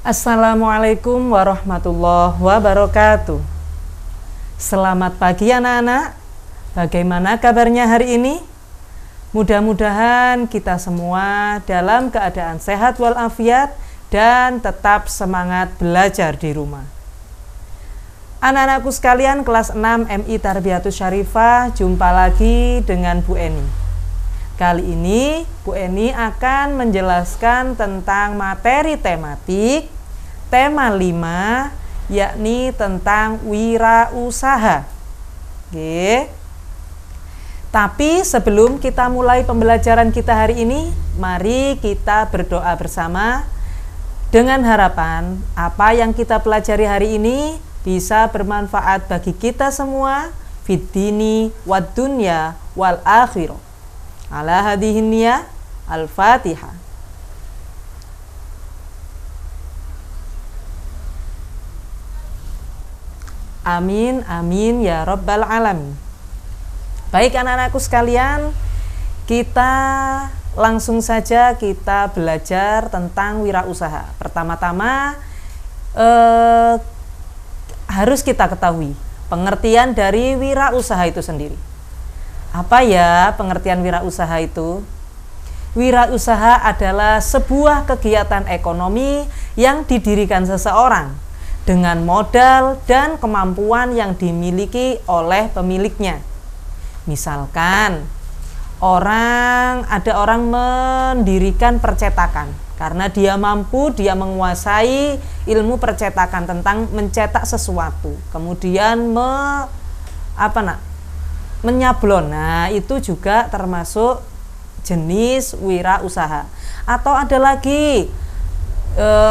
Assalamualaikum warahmatullahi wabarakatuh. Selamat pagi anak-anak. Bagaimana kabarnya hari ini? Mudah-mudahan kita semua dalam keadaan sehat walafiat dan tetap semangat belajar di rumah. Anak-anakku sekalian, kelas 6 MI Tarbiyatus Syarifah, jumpa lagi dengan Bu Eni. Kali ini Bu Eni akan menjelaskan tentang materi tematik tema 5, yakni tentang wirausaha. Oke. Tapi sebelum kita mulai pembelajaran kita hari ini, mari kita berdoa bersama dengan harapan apa yang kita pelajari hari ini bisa bermanfaat bagi kita semua fid dini wad dunya wal akhirah. Ala hadihin niyah, Al-Fatihah. Amin, amin ya Rabbal alamin. Baik anak-anakku sekalian, kita langsung saja kita belajar tentang wirausaha. Pertama-tama harus kita ketahui pengertian dari wirausaha itu sendiri. Apa ya pengertian wirausaha itu? Wirausaha adalah sebuah kegiatan ekonomi yang didirikan seseorang dengan modal dan kemampuan yang dimiliki oleh pemiliknya. Misalkan ada orang mendirikan percetakan karena dia mampu, dia menguasai ilmu percetakan tentang mencetak sesuatu. Kemudian menyablon. Nah, itu juga termasuk jenis wirausaha. Atau ada lagi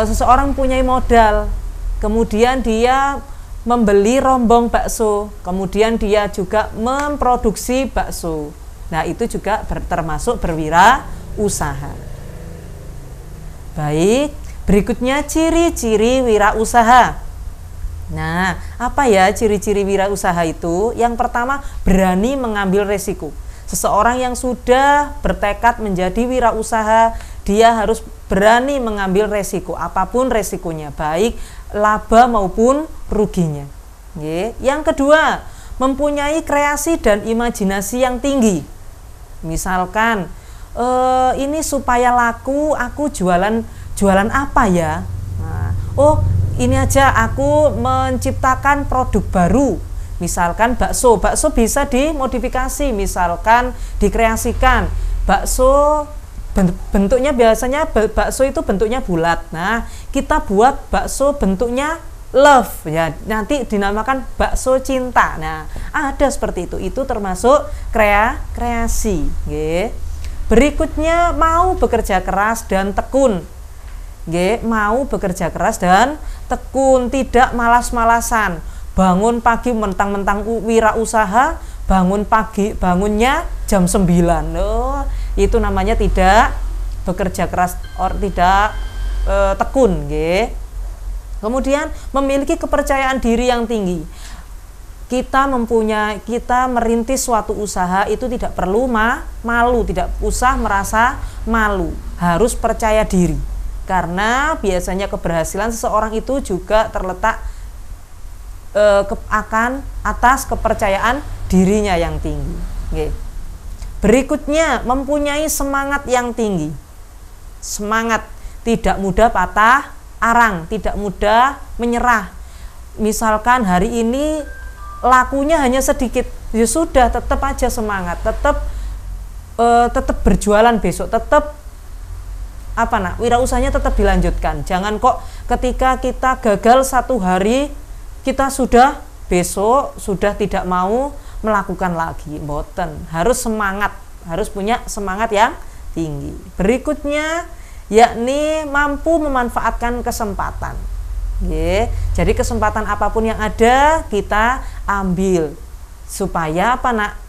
seseorang punya modal, kemudian dia membeli rombong bakso, kemudian dia juga memproduksi bakso. Nah, itu juga termasuk berwirausaha. Baik, berikutnya ciri-ciri wirausaha. Nah, apa ya ciri-ciri wirausaha itu? Yang pertama, berani mengambil resiko. Seseorang yang sudah bertekad menjadi wirausaha, dia harus berani mengambil resiko, apapun resikonya, baik laba maupun ruginya. Yang kedua, mempunyai kreasi dan imajinasi yang tinggi. Misalkan, ini supaya laku, aku jualan apa ya? Nah, ini aja aku menciptakan produk baru. Misalkan bakso bisa dimodifikasi, misalkan dikreasikan. Bakso bentuknya biasanya bakso itu bentuknya bulat. Nah, kita buat bakso bentuknya love ya, nanti dinamakan bakso cinta. Nah, ada seperti itu. Itu termasuk kreasi. Berikutnya mau bekerja keras dan tekun. Mau bekerja keras dan tekun, tidak malas-malasan. Bangun pagi mentang-mentang wirausaha, bangunnya jam 9. Itu namanya tidak bekerja keras, tidak tekun. Kemudian memiliki kepercayaan diri yang tinggi. Kita merintis suatu usaha itu tidak perlu malu, tidak usah merasa malu, harus percaya diri. Karena biasanya keberhasilan seseorang itu juga terletak atas kepercayaan dirinya yang tinggi. Berikutnya, mempunyai semangat yang tinggi. Semangat, tidak mudah patah arang, tidak mudah menyerah. Misalkan hari ini lakunya hanya sedikit, ya sudah, tetap aja semangat, tetap berjualan besok, tetap wirausahanya tetap dilanjutkan. Jangan kok ketika kita gagal satu hari, kita besok sudah tidak mau melakukan lagi. Mboten, harus semangat, harus punya semangat yang tinggi. Berikutnya, yakni mampu memanfaatkan kesempatan. Jadi kesempatan apapun yang ada kita ambil supaya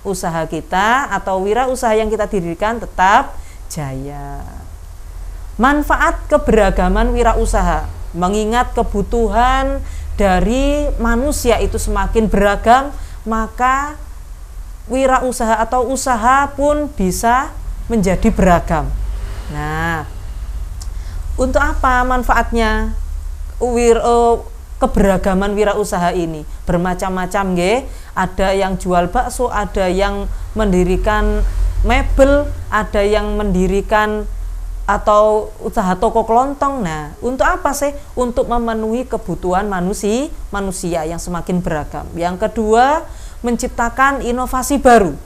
usaha kita atau wirausaha yang kita dirikan tetap jaya. Manfaat keberagaman wirausaha, mengingat kebutuhan dari manusia itu semakin beragam, maka wirausaha atau usaha pun bisa menjadi beragam. Nah, untuk apa manfaatnya? keberagaman wirausaha ini bermacam-macam nggih. Ada yang jual bakso, ada yang mendirikan mebel, ada yang mendirikan atau usaha toko kelontong. Nah, untuk apa sih? Untuk memenuhi kebutuhan manusia yang semakin beragam. Yang kedua, menciptakan inovasi baru.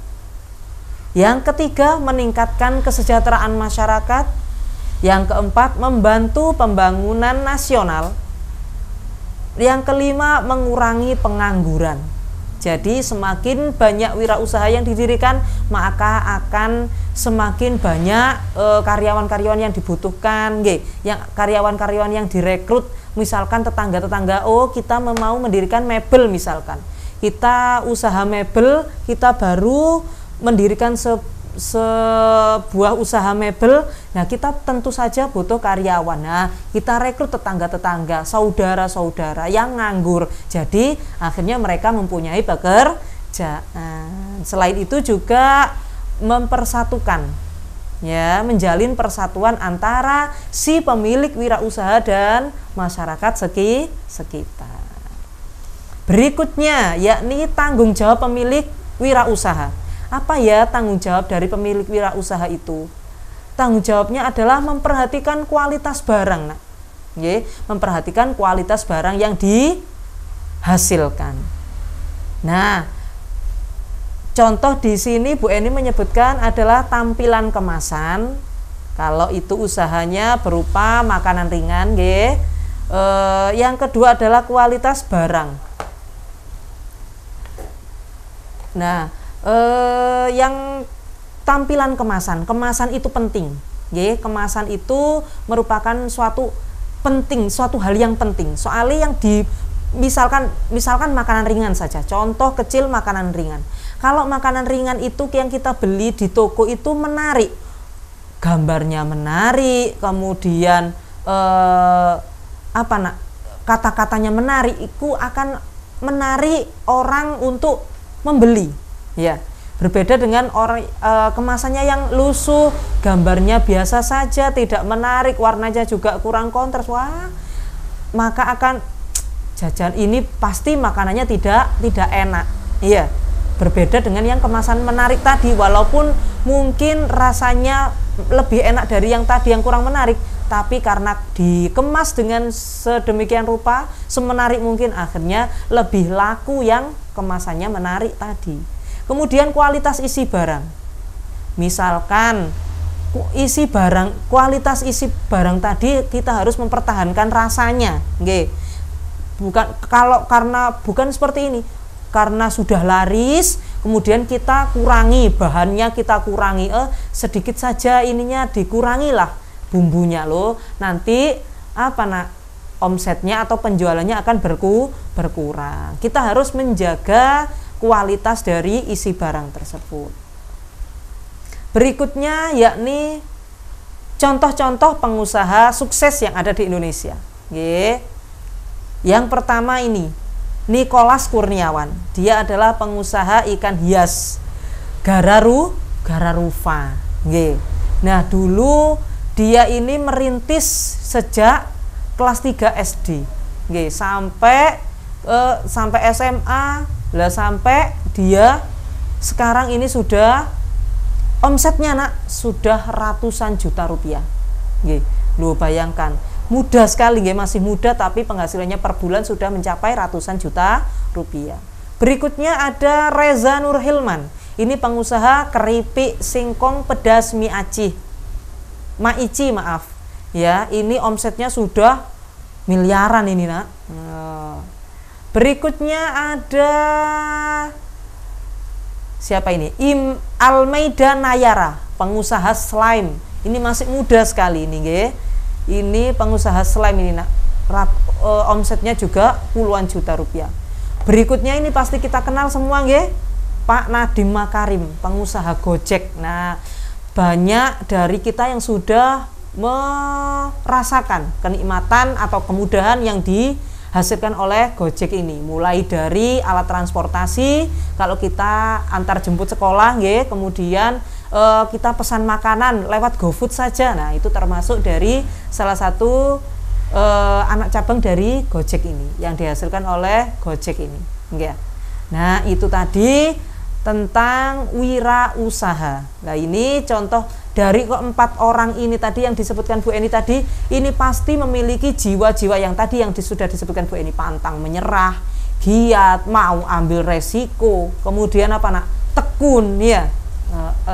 Yang ketiga, meningkatkan kesejahteraan masyarakat. Yang keempat, membantu pembangunan nasional. Yang kelima, mengurangi pengangguran. Jadi semakin banyak wirausaha yang didirikan, maka akan semakin banyak karyawan-karyawan yang dibutuhkan, yang karyawan-karyawan yang direkrut. Misalkan tetangga-tetangga, oh kita mau mendirikan mebel misalkan. Kita usaha mebel, kita baru mendirikan sebuah usaha mebel, nah kita tentu saja butuh karyawan. Nah, kita rekrut tetangga-tetangga, saudara-saudara yang nganggur. Jadi akhirnya mereka mempunyai pekerjaan. Selain itu juga mempersatukan, ya, menjalin persatuan antara si pemilik wirausaha dan masyarakat sekitar. Berikutnya yakni tanggung jawab pemilik wirausaha. Apa ya tanggung jawab dari pemilik wirausaha itu? Tanggung jawabnya adalah memperhatikan kualitas barang, nak. Memperhatikan kualitas barang yang dihasilkan. Nah, contoh di sini Bu Eni menyebutkan adalah tampilan kemasan. Kalau itu usahanya berupa makanan ringan, yang kedua adalah kualitas barang. Nah, yang tampilan kemasan itu penting, kemasan itu merupakan suatu hal yang penting. Soalnya yang misalkan makanan ringan saja, contoh kecil makanan ringan. Kalau makanan ringan itu yang kita beli di toko itu menarik, gambarnya menarik, kemudian kata-katanya menarik, itu akan menarik orang untuk membeli. Ya, berbeda dengan kemasannya yang lusuh, gambarnya biasa saja, tidak menarik, warnanya juga kurang kontras. Wah, maka akan jajan ini pasti makanannya tidak enak. Iya, berbeda dengan yang kemasan menarik tadi, walaupun mungkin rasanya lebih enak dari yang tadi yang kurang menarik, tapi karena dikemas dengan sedemikian rupa, semenarik mungkin, akhirnya lebih laku yang kemasannya menarik tadi. Kemudian kualitas isi barang. Misalkan kualitas isi barang tadi kita harus mempertahankan rasanya, bukan seperti ini. Karena sudah laris, kemudian kita kurangi bahannya, sedikit saja ininya dikurangilah bumbunya loh. Nanti omsetnya atau penjualannya akan berkurang. Kita harus menjaga kualitas dari isi barang tersebut. Berikutnya yakni contoh-contoh pengusaha sukses yang ada di Indonesia. Yang pertama ini Nicholas Kurniawan. Dia adalah pengusaha ikan hias Gararufa. Nah, dulu dia ini merintis sejak kelas 3 SD. Sampai SMA. Sampai dia sekarang ini sudah omsetnya sudah ratusan juta rupiah. Lu bayangkan, mudah sekali, masih muda tapi penghasilannya per bulan sudah mencapai ratusan juta rupiah. Berikutnya ada Reza Nurhilman. Ini pengusaha keripik singkong pedas maici. Ya, ini omsetnya sudah miliaran ini, nak. Berikutnya ada siapa ini? Almeida Nayara, pengusaha slime. Ini masih muda sekali ini, Ini pengusaha slime ini, nak. Omsetnya juga puluhan juta rupiah. Berikutnya ini pasti kita kenal semua, Pak Nadiem Makarim, pengusaha Gojek. Nah, banyak dari kita yang sudah merasakan kenikmatan atau kemudahan yang dihasilkan oleh Gojek ini, mulai dari alat transportasi, kalau kita antar jemput sekolah, kemudian kita pesan makanan lewat GoFood saja. Nah, itu termasuk dari salah satu anak cabang dari Gojek ini, yang dihasilkan oleh Gojek ini. Enggak. Nah, itu tadi tentang wirausaha. Nah, ini contoh dari keempat orang ini tadi yang disebutkan Bu Eni tadi, ini pasti memiliki jiwa-jiwa yang tadi yang sudah disebutkan Bu Eni, pantang menyerah, giat, mau ambil resiko, kemudian apa nak, tekun ya,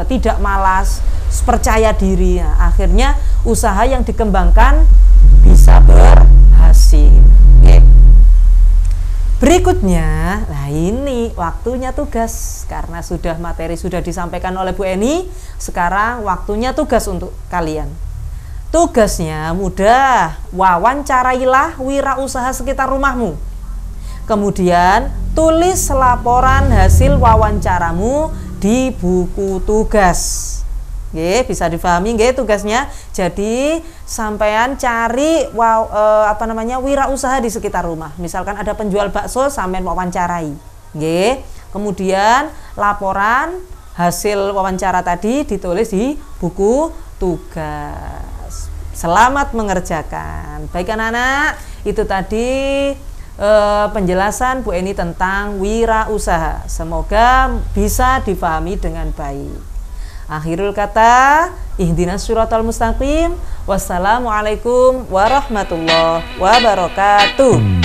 tidak malas, percaya diri. Nah, akhirnya usaha yang dikembangkan bisa berhasil. Berikutnya, nah ini waktunya tugas. Karena sudah materi sudah disampaikan oleh Bu Eni, sekarang waktunya tugas untuk kalian. Tugasnya mudah, wawancarailah wirausaha sekitar rumahmu. Kemudian tulis laporan hasil wawancaramu di buku tugas. Nggih, bisa difahami nggih tugasnya. Jadi sampean cari wirausaha di sekitar rumah. Misalkan ada penjual bakso, sampean wawancarai. Nggih. Kemudian laporan hasil wawancara tadi ditulis di buku tugas. Selamat mengerjakan. Baik anak-anak, itu tadi penjelasan Bu Eni tentang wirausaha. Semoga bisa difahami dengan baik. Akhirul kata, ihdinas syiratal mustaqim. Wassalamualaikum warahmatullahi wabarakatuh.